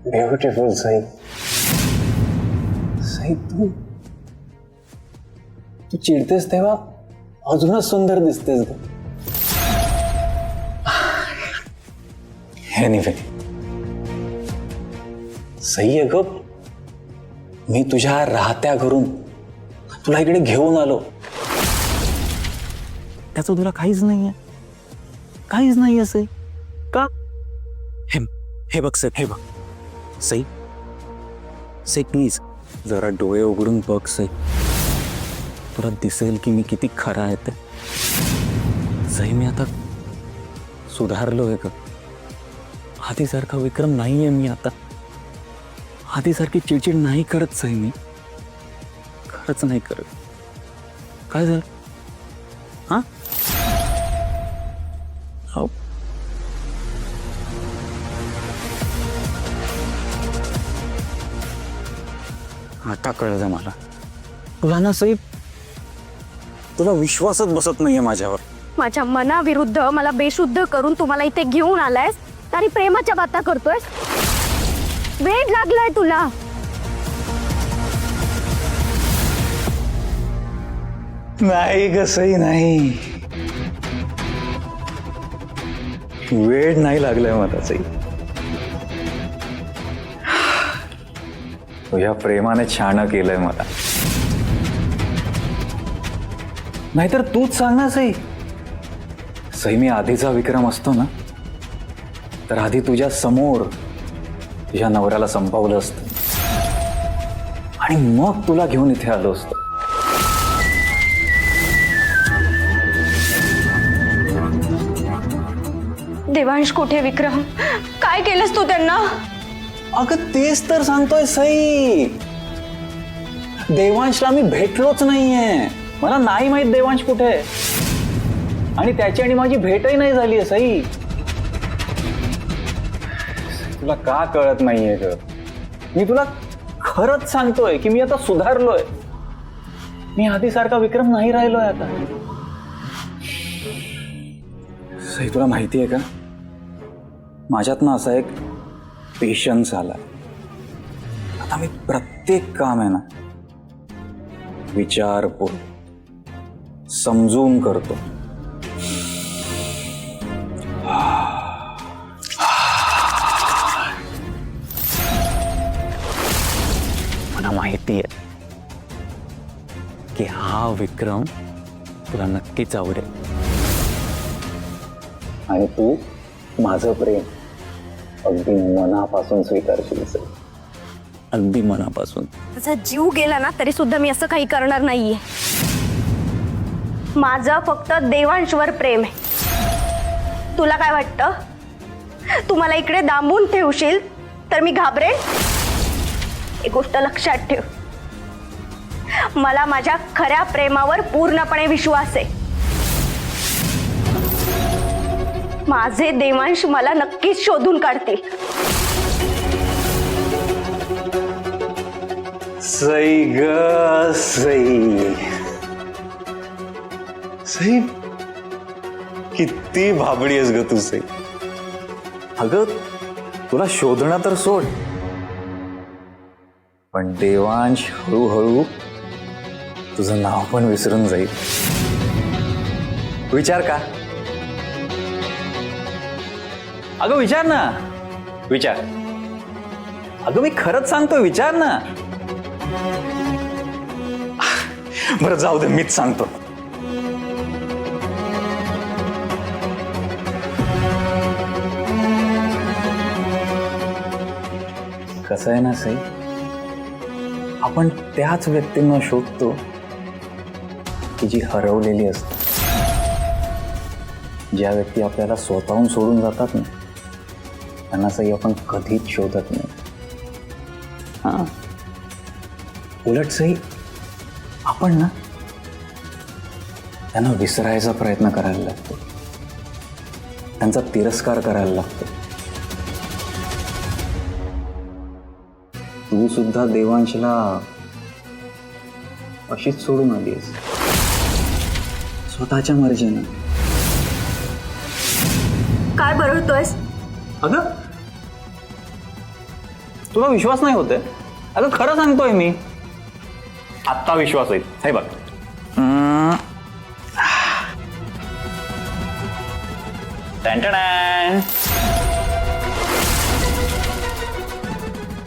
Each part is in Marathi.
ब्युटिफुल सई. सई तू तू चिडतेस तेव्हा अजूनच सुंदर दिसतेस ग. एनिवे सई आहे ग, मी तुझ्या राहत्या घरून तुला इकडे घेऊन आलो. त्याचं तुला काहीच नाहीये, काहीच नाही असे का? हे बघ सई, हे बघ सई, सई प्लीज जरा डोळे उघडून बघ सई, तुला दिसेल की मी किती खरा आहे ते. सई मी आता सुधारलोय ग, आधीसारखा विक्रम नाहीये मी आता. आधीसारखी चिडचिड नाही करत सई मी, खरंच नाही करत. काय झालं? हा हो आता कळलं मला. तुला ना सई, तुला विश्वासच बसत नाहीये माझ्यावर. माझ्या मनाविरुद्ध मला बेशुद्ध करून तुम्हाला इथे घेऊन आलायस आणि प्रेमाच्या बाता करतोयस. वेड लागलाय तुला. नाही ग सई, नाही, वेळ नाही लागलाय मला सई. तुझ्या प्रेमाने छान केलंय मला. नाहीतर तूच सांग ना सई. सई मी आधीचा विक्रम असतो ना तर आधी तुझ्या समोर तुझ्या नवऱ्याला संपवलं असतं आणि मग तुला घेऊन इथे आलो असतो. देवांश कुठे? विक्रम काय केलंस तू त्यांना? अगं तेच तर सांगतोय सई. देवांशला मी भेटलोच नाहीये. मला नाही माहित देवांश कुठे आहे. आणि त्याची आणि माझी भेटही नाही झाली आहे सई. तुला का कळत नाहीये ग? मी तुला खरंच सांगतोय की मी आता सुधारलोय. मी आधीसारखा विक्रम नाही राहिलोय आता. सई तुला माहिती आहे का, माझ्यात ना असा एक पेशन्स आलाय. आता मी प्रत्येक काम आहे ना विचारपूर्वक समजून करतो. मला माहिती आहे की हा विक्रम तुला नक्कीच आवडेल आणि तू माझं प्रेम अगदी मनापासून स्वीकारशील. अगदी मनापासून. त्याचा जीव गेला ना तरी सुद्धा मी असं काही करणार नाहीये. माझं फक्त देवांशवर प्रेम आहे. तुला काय वाटतं? तू मला इकडे दांबून ठेवशील तर मी घाबरेन? एक गोष्ट लक्षात ठेव, मला माझ्या खऱ्या प्रेमावर पूर्णपणे विश्वास आहे. माझे देवांश मला नक्कीच शोधून काढतील. सई ग सई, सई किती भाबडी आहेस ग तू सई. अगं तुला शोधणं तर सोड, पण देवांश हळूहळू तुझं नाव पण विसरून जाईल. विचार का? अगं विचार ना, विचार. अगं मी खरंच सांगतो, विचार ना. बरं जाऊ दे, मीच सांगतो. कसं आहे ना सई, आपण त्याच व्यक्तींना शोधतो की जी हरवलेली असते. ज्या व्यक्ती आपल्याला स्वतःहून सोडून जातात ना त्यांना सई आपण कधीच शोधत नाही. हा, उलट सई आपण ना त्यांना विसरायचा प्रयत्न करायला लागतो, त्यांचा तिरस्कार करायला लागतो. तू सुद्धा देवांशला अशीच सोडून आलीस स्वतःच्या मर्जीनं. काय बरळतोयस? अगं तुला विश्वास नाही होते? अगं खरं सांगतोय मी. आत्ता विश्वास होईल. हे बघ, टॅन.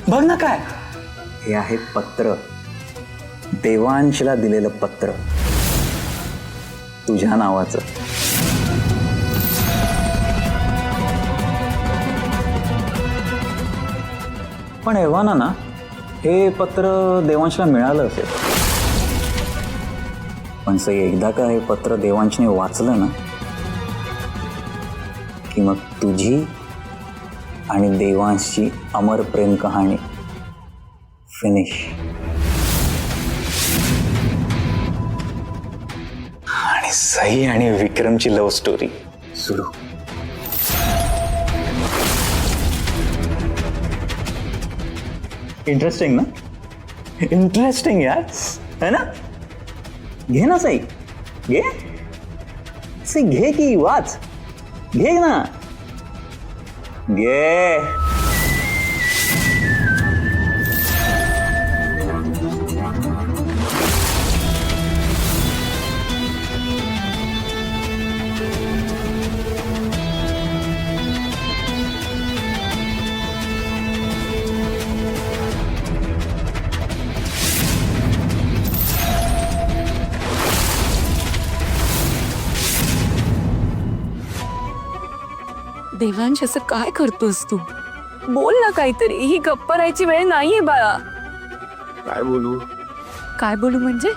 बघ ना काय हे आहे पत्र. देवांशला दिलेलं पत्र तुझ्या नावाचं. पण एव्हाना ना हे पत्र देवांशला मिळालं असेल, पण सई एकदा का हे पत्र देवांशने वाचलं ना की मग तुझी आणि देवांशची अमर प्रेम कहाणी फिनिश. आणि सई आणि विक्रमची लव्ह स्टोरी सुरू. इंटरेस्टिंग ना? इंटरेस्टिंग यार, है ना? घे ना सई, घे सई, घे की वाच, घे ना, घे. देवांश, असं काय करतोस तू? बोल ना काहीतरी. ही गप्प राहायची वेळ नाहीये बाळा. काय बोलू? काय बोलू म्हणजे?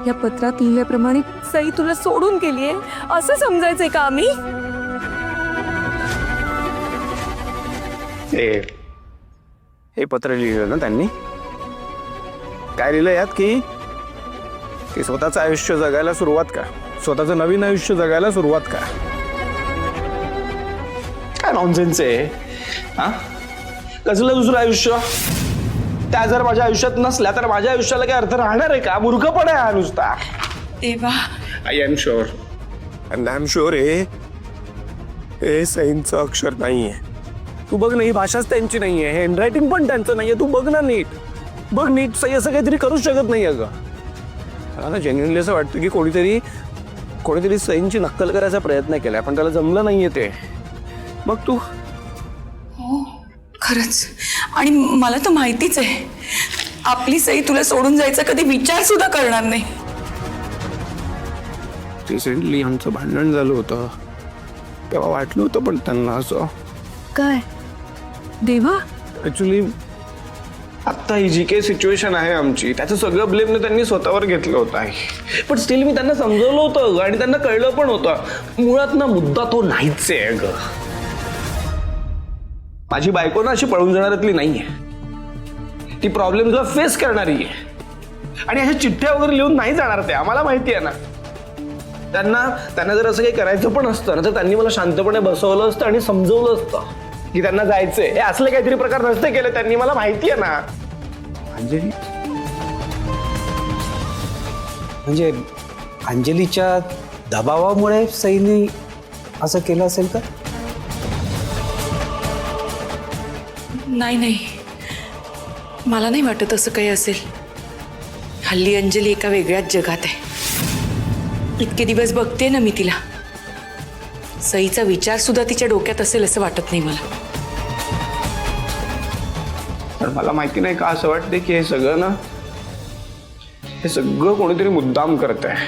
या पत्रात लिहिल्याप्रमाणे सई तुला सोडून गेलीये असं समजायचंय का आम्ही? हे पत्र लिहिलं ना त्यांनी? काय लिहिलं यात की स्वतःचं आयुष्य जगायला सुरुवात का, स्वतःचं नवीन आयुष्य जगायला सुरुवात का? काय नॉनसेन्स आहे हा? कसलं दुसरं आयुष्य? त्या जर माझ्या आयुष्यात नसल्या तर माझ्या आयुष्याला काय अर्थ राहणार आहे का? मूर्खपणा आहे हा नुसता. देवा, I am sure, and I am sure हे सईंचं अक्षर नाहीये. तू बघ ना, ही भाषाच त्यांची नाहीये, हे हँडरायटिंग पण त्यांचं नाहीये. तू बघ ना नीट, बघ नीट. सई असं काहीतरी करूच शकत नाही. अगं मला ना जेन्युइनली असं वाटतं की कोणीतरी सईंची नक्कल करायचा प्रयत्न केलाय, पण त्याला जमलं नाहीये ते. बघ तू. खरंच. आणि मला तर माहितीच आहे आपली सई तुला सोडून जायचा कधी विचार सुद्धा करणार नाही. रिसेंटली आमचं भांडण झालं होतं तेव्हा वाटलं होतं, पण त्यांना असं. काय देवा? ऍक्च्युली आत्ता ही जी काही सिच्युएशन आहे आमची, त्याचं सगळं ब्लेम त्यांनी स्वतःवर घेतलं होतं आहे. पण स्टील मी त्यांना समजवलं होतं आणि त्यांना कळलं पण होतं मुळात ना मुद्दा तो नाहीच आहे. ग माझी बायको ना अशी पळून जाणाऱ्यातली नाहीये. ती प्रॉब्लेमला फेस करणारी आहे आणि अशा चिठ्ठ्या वगैरे लिहून नाही जाणार. ते आम्हाला माहिती आहे ना. त्यांना जर असं काही करायचं पण असतं ना तर त्यांनी मला शांतपणे बसवलं असतं आणि समजवलं असतं की त्यांना जायचंय. हे असले काहीतरी प्रकार नसते केले त्यांनी, मला माहिती आहे ना. म्हणजे अंजलीच्या दबावामुळे सईने असं केलं असेल का? नाही, मला नाही वाटत असं काही असेल. हल्ली अंजली एका वेगळ्याच जगात आहे. इतके दिवस बघते ना मी तिला, सईचा विचार सुद्धा तिच्या डोक्यात असेल असं वाटत नाही मला. पण मला माहिती नाही का असं वाटते की हे सगळं कोणीतरी मुद्दाम करत आहे.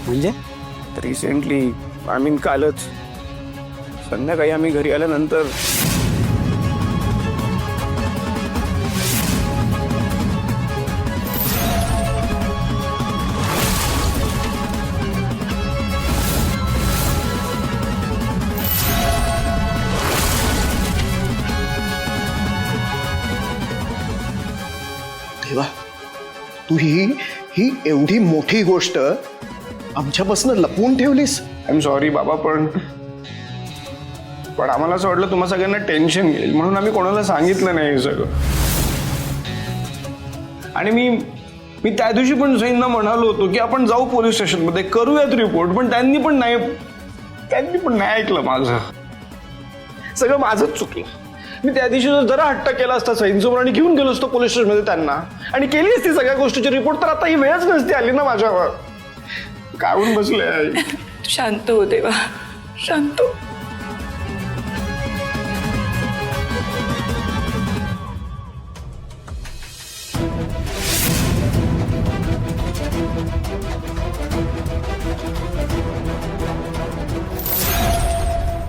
म्हणजे रिसेंटली कालच संध्याकाळी आम्ही घरी आल्यानंतर देवा, तू ही एवढी मोठी गोष्ट आमच्यापासून लपवून ठेवलीस. आय एम सॉरी बाबा, पण आम्हाला असं वाटलं तुम्हा सगळ्यांना टेन्शन येईल म्हणून आम्ही कोणाला सांगितलं नाही हे सगळं. आणि मी त्या दिवशी पण सईंना म्हणालो होतो की आपण जाऊ पोलीस स्टेशनमध्ये, करूयात रिपोर्ट, पण त्यांनी पण नाही त्यांनी पण नाही ऐकलं माझं. सगळं माझंच चुकलं. मी त्या दिवशी जरा हट्ट केला असता सईंसमोर आणि घेऊन गेलो असतो पोलीस स्टेशनमध्ये त्यांना, आणि केली असती सगळ्या गोष्टीची रिपोर्ट, तर आता ही वेळच नसती आली ना माझ्यावर. काढून बसले आई. शांत हो देवा, शांत हो.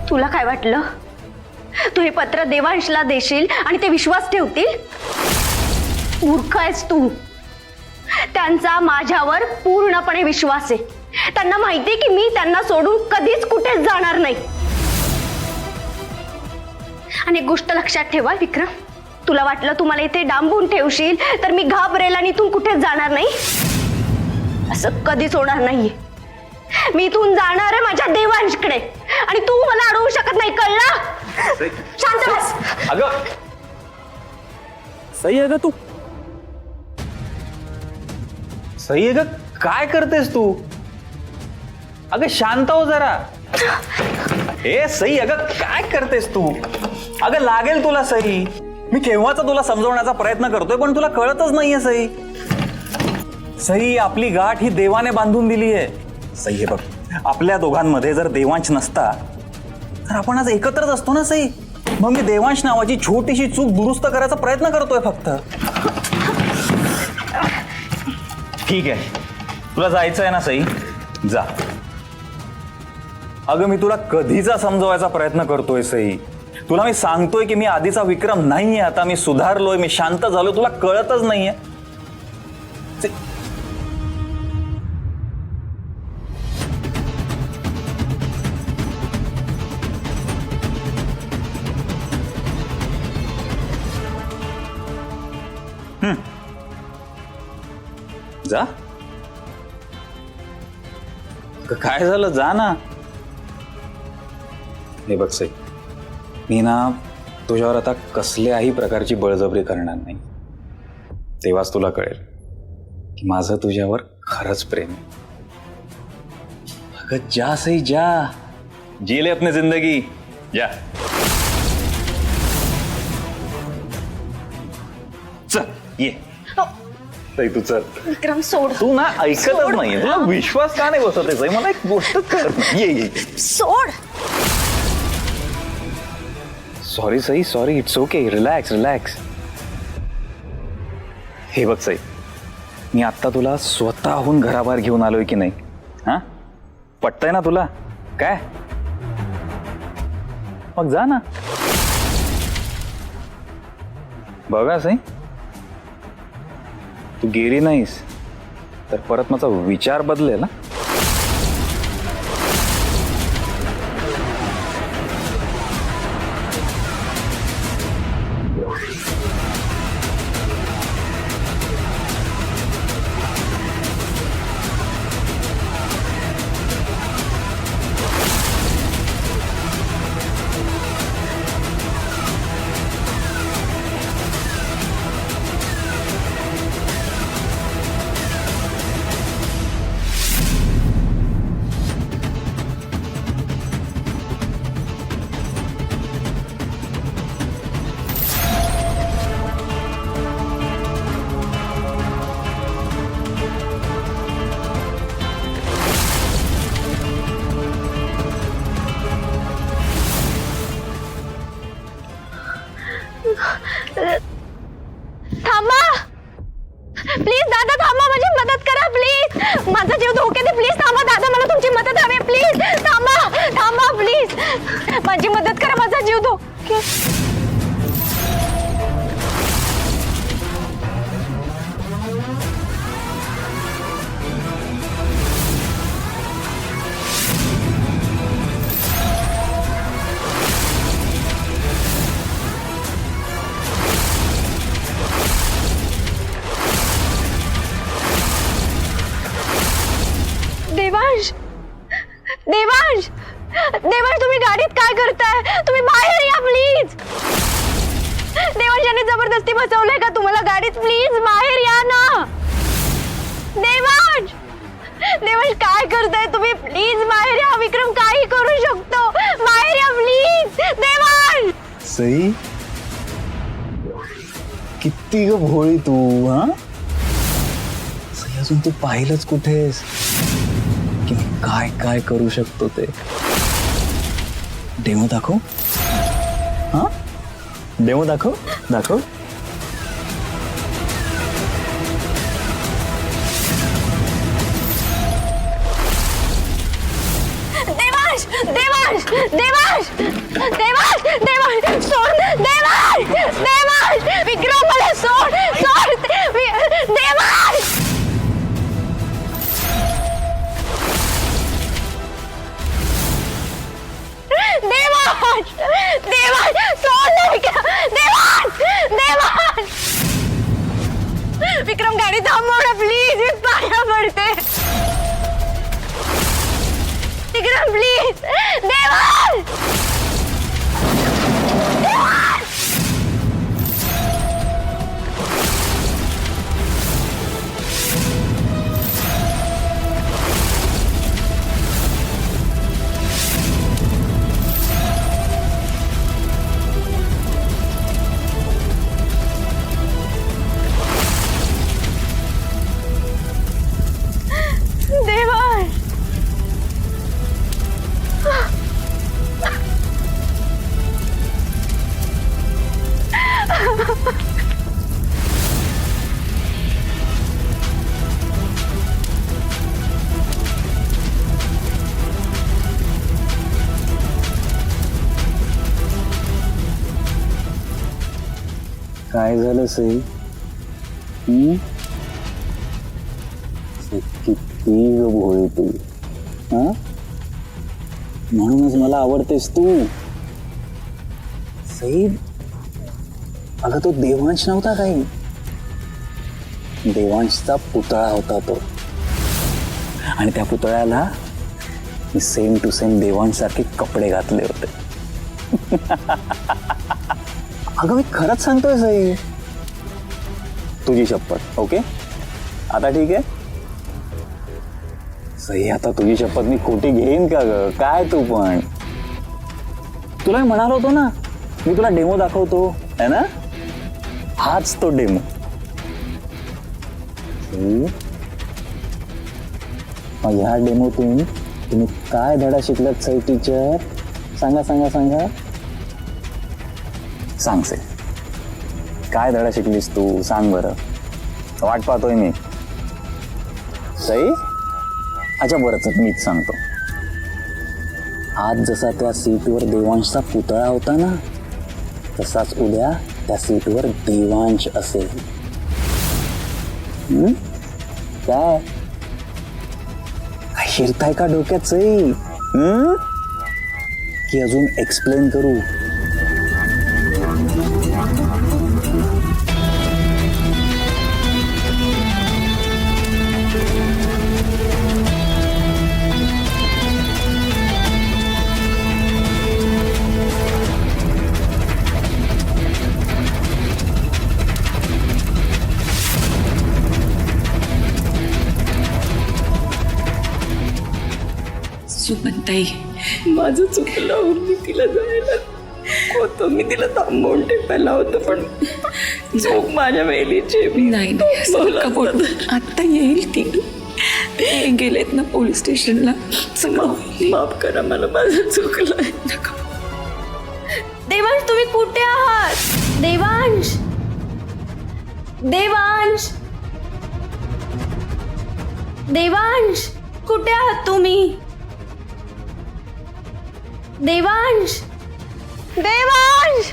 तुला काय वाटलं तू हे पत्र देवांशला देशील आणि ते विश्वास ठेवतील? मूर्ख आहेस तू. त्यांचा माझ्यावर पूर्णपणे विश्वास आहे. त्यांना माहिती की मी त्यांना सोडून कधीच कुठेच जाणार नाही. आणि एक गोष्ट लक्षात ठेवा विक्रम, तुला वाटलं तू मला इथे डांबून ठेवशील तर मी घाबरेल आणि इथून कुठेच जाणार नाही. असं कधीच होणार नाहीये. मी इथून जाणार आहे माझ्या देवांशकडे, आणि तू मला अडवू शकत नाही, कळलं? शांत बस. अगं सई, अगं तू सई, अगं काय करतेस तू? अगं शांत हो जरा. ए सई, अगं काय करतेस तू? अगं लागेल तुला सई. मी केव्हाचा तुला समजवण्याचा प्रयत्न करतोय, पण तुला कळतच नाहीये सई. सई, आपली गाठ ही देवाने बांधून दिली आहे. सई हे बघ, आपल्या दोघांमध्ये जर देवांश नसता तर आपण आज एकत्रच असतो ना सई. मग मी देवांश नावाची छोटीशी चूक दुरुस्त करायचा प्रयत्न करतोय फक्त. ठीक आहे, तुला जायचं आहे ना सई, जा. अगं मी तुला कधीचा समजवायचा प्रयत्न करतोय सई. तुला मी सांगतोय की मी आधीचा विक्रम नाहीये, आता मी सुधारलोय, मी शांत झालोय, तुला कळतच नाहीये. जा. काय झालं, जा ना. हे बघ सई, मी ना तुझ्यावर आता कसल्याही प्रकारची बळजबरी करणार नाही. तेव्हाच तुला कळेल की माझं तुझ्यावर खरंच प्रेम आहे. अगं जा सई, जा. जी ले अपनी जिंदगी, जा. चल ये सई, तू चल. विक्रम सोड. तू ना ऐकतच नाहीये. तुला विश्वास का नाही बसत आहे सई? मला एक गोष्ट कळत नाही. ये ये. सोड. Sorry Sai, sorry. It's okay. Relax relax. हे बघ सई, मी आत्ता तुला स्वतःहून घराबाहेर घेऊन आलोय की नाही? हा, पटतंय ना तुला? काय मग जा ना. बघा सई, तू गेली नाहीस तर परत माझा विचार बदलेल ना. थांबा प्लीज दादा, थांबा, माझी मदत करा प्लीज. माझा जीव धोक्यात आहे, प्लीज थांबा दादा, मला तुमची मदत हवी, प्लीज थांबा, थांबा प्लीज. माझी मदत करा, माझा जीव धोक्यात. देवांश, देवांश, देवांश, तुम्ही गाडीत काय करताय? तुम्ही बाहेर या प्लीज. देवांश यांनी जबरदस्ती बसवलंय का तुम्हाला गाडीत? प्लीज बाहेर या ना. देवांश, देवांश काय करताय तुम्ही? प्लीज बाहेर या. विक्रम काही करू शकतो. सई किती ग भोळी तू हा सई अजून तू पाहिलंच कुठेस की मी काय काय करू शकतो ते डेमो दाखव हा डेमो दाखव दाखव देवांश देवांश देवांश देवांश देवांश सोड देवांश देवांश विक्रम मला सोड सोड देवांश देवांश देवांश सोड ना विक्रम देवांश देवांश विक्रम गाडी थांबव ना प्लीज मी पाया पडते विक्रम प्लीज देवांश देवांश देवांश काय झालं सई किती ग भोळी तू हा म्हणूनच मला आवडतेस तू सई अगं तो देवांश नव्हता काही देवांशचा पुतळा होता तो आणि त्या पुतळ्याला मी सेम टू सेम देवांश सारखे कपडे घातले होते अगं मी खरंच सांगतोय सई तुझी शपथ ओके आता ठीक आहे सई आता तुझी शपथ मी खोटी घेईन का ग काय तू पण तुला मी म्हणालो होतो ना मी तुला डेमो दाखवतो है ना हाच तो डेमो मग ह्या डेमोतून तुम्ही काय धडा शिकलात सई टीचर सांगा सांगा सांगा सांग से काय धडा शिकलीस तू सांग बरं वाट पाहतोय मी सई अच्छा बरं मीच सांगतो आज जसा त्या सीटवर देवांशचा पुतळा होता ना तसाच उद्या त्या सीटवर देवांश असेल काय हिरताय का डोक्यात सई की अजून एक्सप्लेन करू सुमनताई माझं चुकलं मी तिला जायला होतं मी तिला थांबवून ठेवायला होतं पण झोप माझ्या वेळेची नाही आत्ता येईल ती गेलेत ना पोलीस स्टेशनला माफ करा मला माझं चुकलंय देवांश तुम्ही कुठे आहात देवांश देवांश देवांश कुठे आहात तुम्ही देवांश देवांश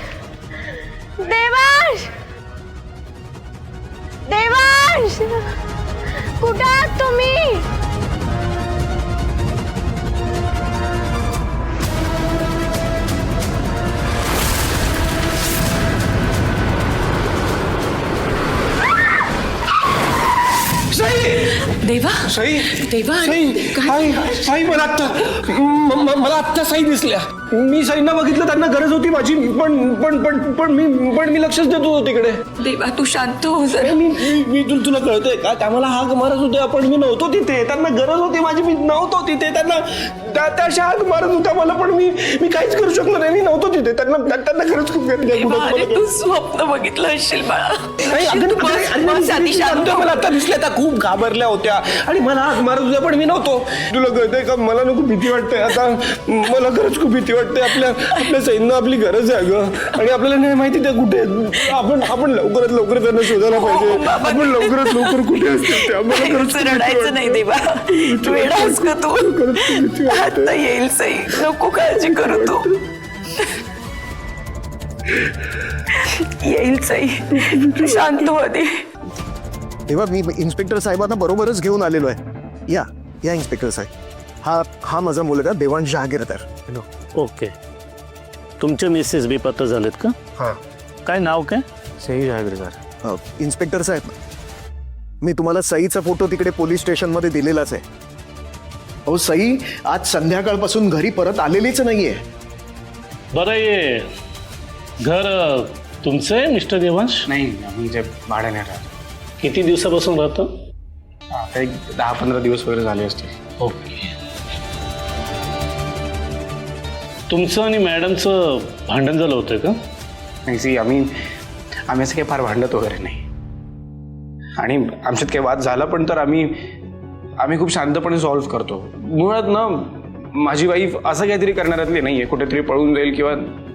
देवांश देवांश कुठे आहात तुम्ही देवा साई देवा साई मला आत्ता मला आत्ता साई दिसल्या मी सईंना बघितलं, त्यांना गरज होती माझी, पण मी लक्षच देत होतो तिकडे. देवा तू शांत हो जरा. मी तुला कळतंय का, त्या मला हाक मारत होत्या पण मी नव्हतो तिथे. त्यांना गरज होती माझी, मी नव्हतो तिथे. त्यांना त्या अशा हाक मारत होत्या मला, पण मी काहीच करू शकलो नाही. मी नव्हतो तिथे. त्यांना खरंच खूप गरज आहे. देवा, अरे तू स्वप्न बघितलं असशील बाळा. मला आता दिसल्या त्या खूप घाबरल्या होत्या आणि मला हाक मारत होत्या पण मी नव्हतो. तुला कळतंय का, मला ना खूप भीती वाटते आता. मला खरंच खूप भीती वाटते. आपल्या सैन्य आपली गरज आहे ग, आणि आपल्याला नाही माहिती त्या कुठे आहेत. आपण लवकरात लवकर त्यांना शोधायला पाहिजे. आपण लवकरात लवकर कुठे असतील त्या. मला खरंच खूप भीती रडायचं नाही वाटते. देवा. वेडास का तू. खरंच खूप भीती वाटते. आता येईल सई, नको काळजी करू तू. येईल सई, शांत हो आधी. तेव्हा मी इन्स्पेक्टर साहेबांना बरोबरच घेऊन आलेलो आहे. या इन्स्पेक्टर साहेब, हा माझा मुलगा देवांश जहागीरदार. हॅलो. ओके. तुमचे मिसेस बी पत्र झालेत का? हां, काय नाव काय? सई जहागीरदार. इन्स्पेक्टर साहेब, मी तुम्हाला सईचा फोटो तिकडे पोलीस स्टेशनमध्ये दिलेलाच आहे. अहो, सई आज संध्याकाळपासून घरी परत आलेलीच नाहीये. बरं, ये घर तुमचं आहे मिस्टर देवांश? नाही, आम्ही जे भाड्याने राहतो. किती दिवसापासून राहतं? आता एक 10-15 दिवस वगैरे झाले असतील. ओके. तुमचं आणि मॅडमचं भांडण झालं होतं का? नाही सी, आम्ही असं काही फार भांडत वगैरे नाही, आणि आमच्यात काही वाद झाला पण तर आम्ही खूप शांतपणे सॉल्व्ह करतो. मुळात ना माझी वाईफ असं काहीतरी करणाऱ्यातली नाहीये, कुठेतरी पळून जाईल किंवा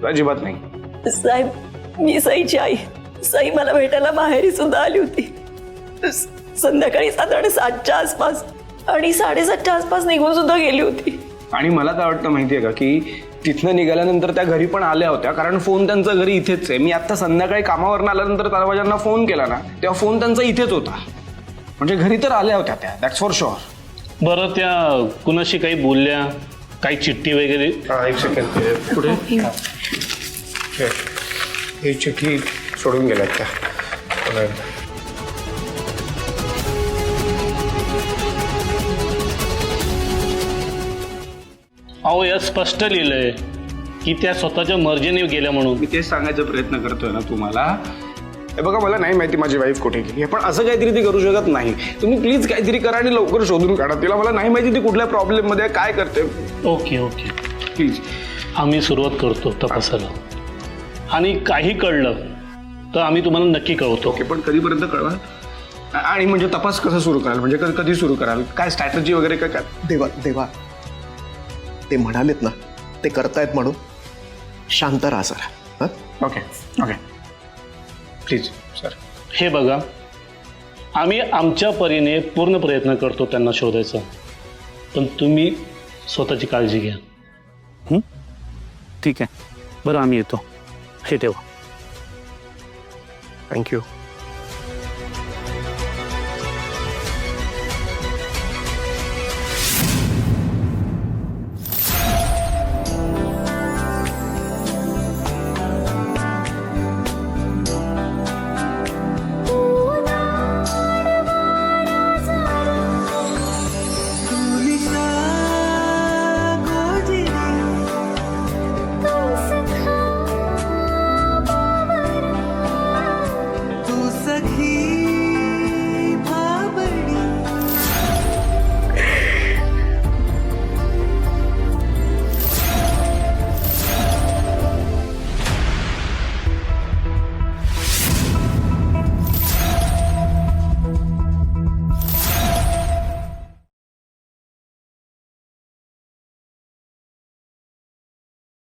अजिबात नाही. साहेब, मी सईची आई. सई मला भेटायला माहेरी सुद्धा आली होती. संध्याकाळी 7:30च्या आसपास, आणि 7:30च्या आसपास निघून सुद्धा गेली होती. आणि मला काय वाटतं माहितीये का, की तिथनं निघाल्यानंतर त्या घरी पण आल्या होत्या, कारण फोन त्यांचा घरी इथेच आहे. मी आता संध्याकाळी कामावरनं आल्यानंतर ताराबाजांना फोन केला ना, तेव्हा फोन त्यांचा इथेच होता. म्हणजे घरी तर आल्या होत्या त्या, दॅट्स फॉर शुअर. बरं, त्या कुणाशी काही बोलल्या, काही चिठ्ठी वगैरे? एक सेकंड, पुढे ही चिठ्ठी सोडून गेल्यात त्या. अहो, यात स्पष्ट लिहिलंय की त्या स्वतःच्या मर्जीने गेल्या म्हणून. मी तेच सांगायचा प्रयत्न करतोय ना तुम्हाला. हे बघा, मला नाही माहिती माझी वाईफ कुठे गेली, पण असं काहीतरी ती करू शकत नाही. तुम्ही प्लीज काहीतरी करा आणि लवकर शोधून काढा तिला. मला नाही माहिती ती कुठल्या प्रॉब्लेममध्ये काय करते. Okay okay, please. आम्ही सुरुवात करतो तपासाला, आणि काही कळलं तर आम्ही तुम्हाला नक्की कळवतो. ओके, पण कधीपर्यंत कळवा? आणि म्हणजे तपास कसा सुरू कराल, म्हणजे कधी सुरू कराल, काय स्ट्रॅटेजी वगैरे काय? देवा ते म्हणालेत ना, ते करतायत म्हणून शांत राहा जरा. Okay please sir. हे बघा, आम्ही आमच्या परीने पूर्ण प्रयत्न करतो त्यांना शोधायचा, पण तुम्ही स्वतःची काळजी घ्या. ठीक आहे, बरं आम्ही येतो. हे ठेवा. थँक्यू.